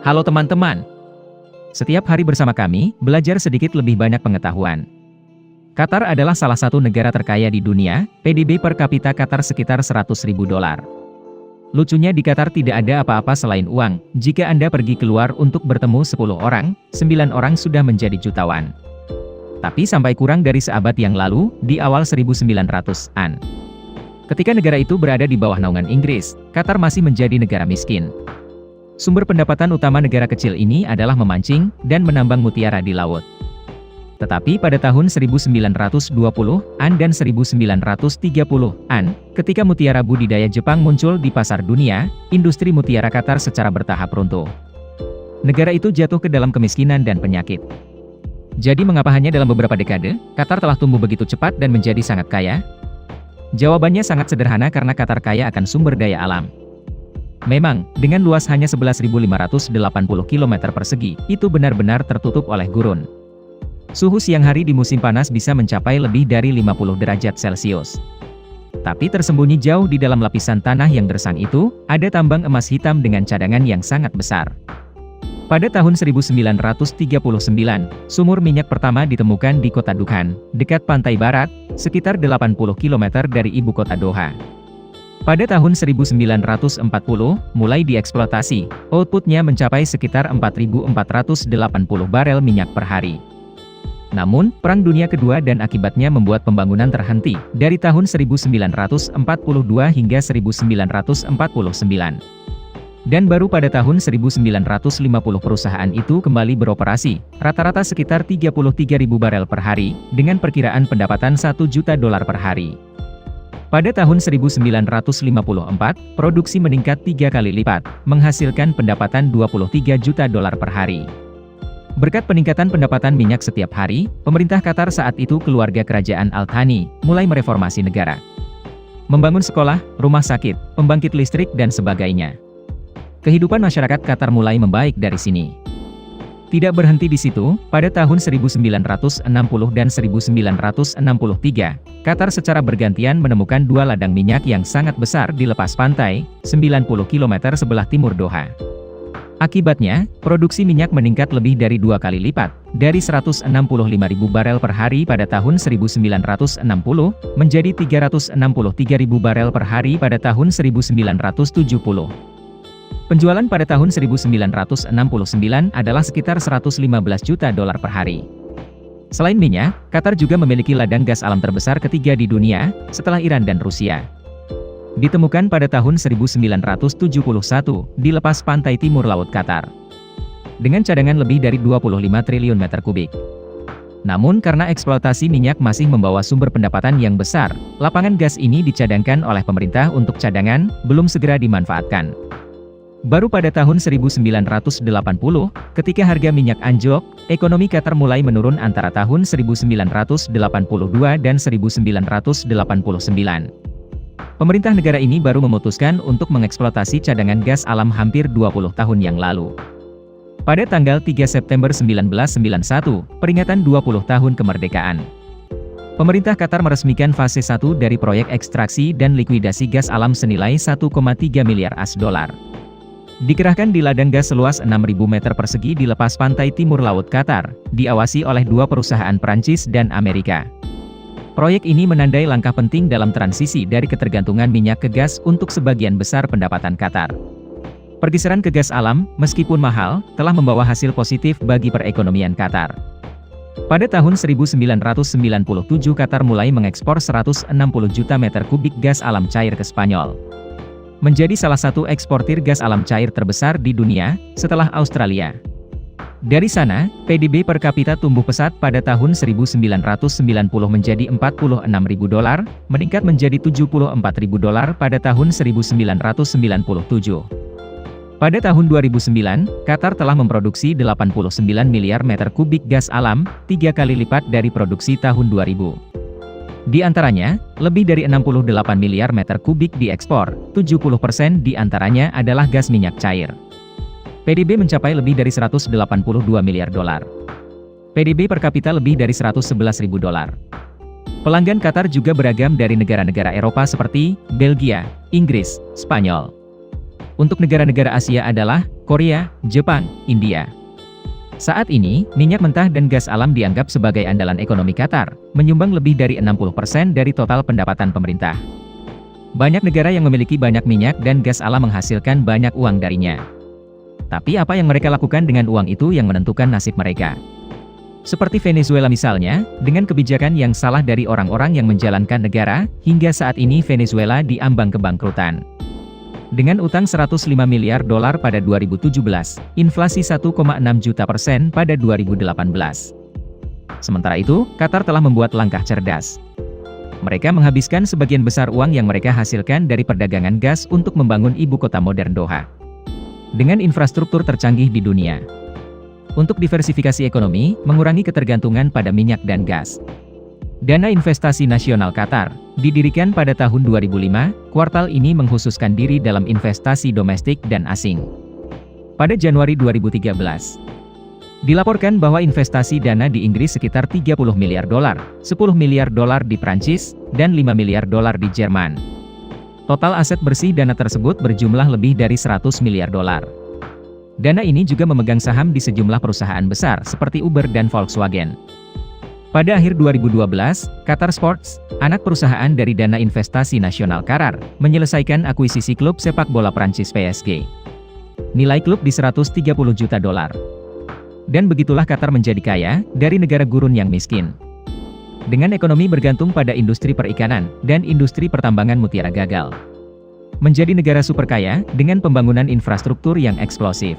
Halo teman-teman. Setiap hari bersama kami, belajar sedikit lebih banyak pengetahuan. Qatar adalah salah satu negara terkaya di dunia, PDB per kapita Qatar sekitar $100.000. Lucunya di Qatar tidak ada apa-apa selain uang. Jika Anda pergi keluar untuk bertemu 10 orang, 9 orang sudah menjadi jutawan. Tapi sampai kurang dari seabad yang lalu, di awal 1900-an. Ketika negara itu berada di bawah naungan Inggris, Qatar masih menjadi negara miskin. Sumber pendapatan utama negara kecil ini adalah memancing dan menambang mutiara di laut. Tetapi pada tahun 1920-an dan 1930-an, ketika mutiara budidaya Jepang muncul di pasar dunia, industri mutiara Qatar secara bertahap runtuh. Negara itu jatuh ke dalam kemiskinan dan penyakit. Jadi mengapa hanya dalam beberapa dekade, Qatar telah tumbuh begitu cepat dan menjadi sangat kaya? Jawabannya sangat sederhana karena Qatar kaya akan sumber daya alam. Memang, dengan luas hanya 11.580 km persegi, itu benar-benar tertutup oleh gurun. Suhu siang hari di musim panas bisa mencapai lebih dari 50 derajat Celcius. Tapi tersembunyi jauh di dalam lapisan tanah yang gersang itu, ada tambang emas hitam dengan cadangan yang sangat besar. Pada tahun 1939, sumur minyak pertama ditemukan di kota Dukhan, dekat pantai barat, sekitar 80 km dari ibu kota Doha. Pada tahun 1940, mulai dieksploitasi, outputnya mencapai sekitar 4.480 barel minyak per hari. Namun, Perang Dunia Kedua dan akibatnya membuat pembangunan terhenti, dari tahun 1942 hingga 1949. Dan baru pada tahun 1950 perusahaan itu kembali beroperasi, rata-rata sekitar 33.000 barel per hari, dengan perkiraan pendapatan $1 juta per hari. Pada tahun 1954, produksi meningkat 3 kali lipat, menghasilkan pendapatan $23 juta per hari. Berkat peningkatan pendapatan minyak setiap hari, pemerintah Qatar saat itu keluarga kerajaan Al Thani, mulai mereformasi negara. Membangun sekolah, rumah sakit, pembangkit listrik dan sebagainya. Kehidupan masyarakat Qatar mulai membaik dari sini. Tidak berhenti di situ, pada tahun 1960 dan 1963, Qatar secara bergantian menemukan 2 ladang minyak yang sangat besar di lepas pantai, 90 km sebelah timur Doha. Akibatnya, produksi minyak meningkat lebih dari 2 kali lipat, dari 165.000 barel per hari pada tahun 1960, menjadi 363.000 barel per hari pada tahun 1970. Penjualan pada tahun 1969 adalah sekitar $115 juta per hari. Selain minyak, Qatar juga memiliki ladang gas alam terbesar ketiga di dunia, setelah Iran dan Rusia. Ditemukan pada tahun 1971, di lepas pantai timur Laut Qatar. Dengan cadangan lebih dari 25 triliun meter kubik. Namun karena eksploitasi minyak masih membawa sumber pendapatan yang besar, lapangan gas ini dicadangkan oleh pemerintah untuk cadangan, belum segera dimanfaatkan. Baru pada tahun 1980, ketika harga minyak anjlok, ekonomi Qatar mulai menurun antara tahun 1982 dan 1989. Pemerintah negara ini baru memutuskan untuk mengeksploitasi cadangan gas alam hampir 20 tahun yang lalu. Pada tanggal 3 September 1991, peringatan 20 tahun kemerdekaan. Pemerintah Qatar meresmikan fase 1 dari proyek ekstraksi dan likuidasi gas alam senilai $1,3 miliar AS. Dikerahkan di ladang gas seluas 6.000 meter persegi di lepas pantai timur Laut Qatar, diawasi oleh 2 perusahaan Prancis dan Amerika. Proyek ini menandai langkah penting dalam transisi dari ketergantungan minyak ke gas untuk sebagian besar pendapatan Qatar. Pergeseran ke gas alam, meskipun mahal, telah membawa hasil positif bagi perekonomian Qatar. Pada tahun 1997 Qatar mulai mengekspor 160 juta meter kubik gas alam cair ke Spanyol. Menjadi salah satu eksportir gas alam cair terbesar di dunia, setelah Australia. Dari sana, PDB per kapita tumbuh pesat pada tahun 1990 menjadi $46.000, meningkat menjadi $74.000 pada tahun 1997. Pada tahun 2009, Qatar telah memproduksi 89 miliar meter kubik gas alam, 3 kali lipat dari produksi tahun 2000. Di antaranya, lebih dari 68 miliar meter kubik diekspor, 70% di antaranya adalah gas minyak cair. PDB mencapai lebih dari $182 miliar. PDB per kapita lebih dari $111.000. Pelanggan Qatar juga beragam dari negara-negara Eropa seperti Belgia, Inggris, Spanyol. Untuk negara-negara Asia adalah Korea, Jepang, India. Saat ini, minyak mentah dan gas alam dianggap sebagai andalan ekonomi Qatar, menyumbang lebih dari 60% dari total pendapatan pemerintah. Banyak negara yang memiliki banyak minyak dan gas alam menghasilkan banyak uang darinya. Tapi apa yang mereka lakukan dengan uang itu yang menentukan nasib mereka. Seperti Venezuela misalnya, dengan kebijakan yang salah dari orang-orang yang menjalankan negara, hingga saat ini Venezuela diambang kebangkrutan. Dengan utang 105 miliar dolar pada 2017, inflasi 1,6 juta % pada 2018. Sementara itu, Qatar telah membuat langkah cerdas. Mereka menghabiskan sebagian besar uang yang mereka hasilkan dari perdagangan gas untuk membangun ibu kota modern Doha. Dengan infrastruktur tercanggih di dunia. Untuk diversifikasi ekonomi, mengurangi ketergantungan pada minyak dan gas. Dana Investasi Nasional Qatar, didirikan pada tahun 2005, kuartal ini mengkhususkan diri dalam investasi domestik dan asing. Pada Januari 2013, dilaporkan bahwa investasi dana di Inggris sekitar 30 miliar dolar, 10 miliar dolar di Prancis, dan 5 miliar dolar di Jerman. Total aset bersih dana tersebut berjumlah lebih dari 100 miliar dolar. Dana ini juga memegang saham di sejumlah perusahaan besar seperti Uber dan Volkswagen. Pada akhir 2012, Qatar Sports, anak perusahaan dari Dana Investasi Nasional Qatar, menyelesaikan akuisisi klub sepak bola Prancis PSG. Nilai klub di 130 juta dolar. Dan begitulah Qatar menjadi kaya, dari negara gurun yang miskin. Dengan ekonomi bergantung pada industri perikanan, dan industri pertambangan mutiara gagal. Menjadi negara super kaya, dengan pembangunan infrastruktur yang eksplosif.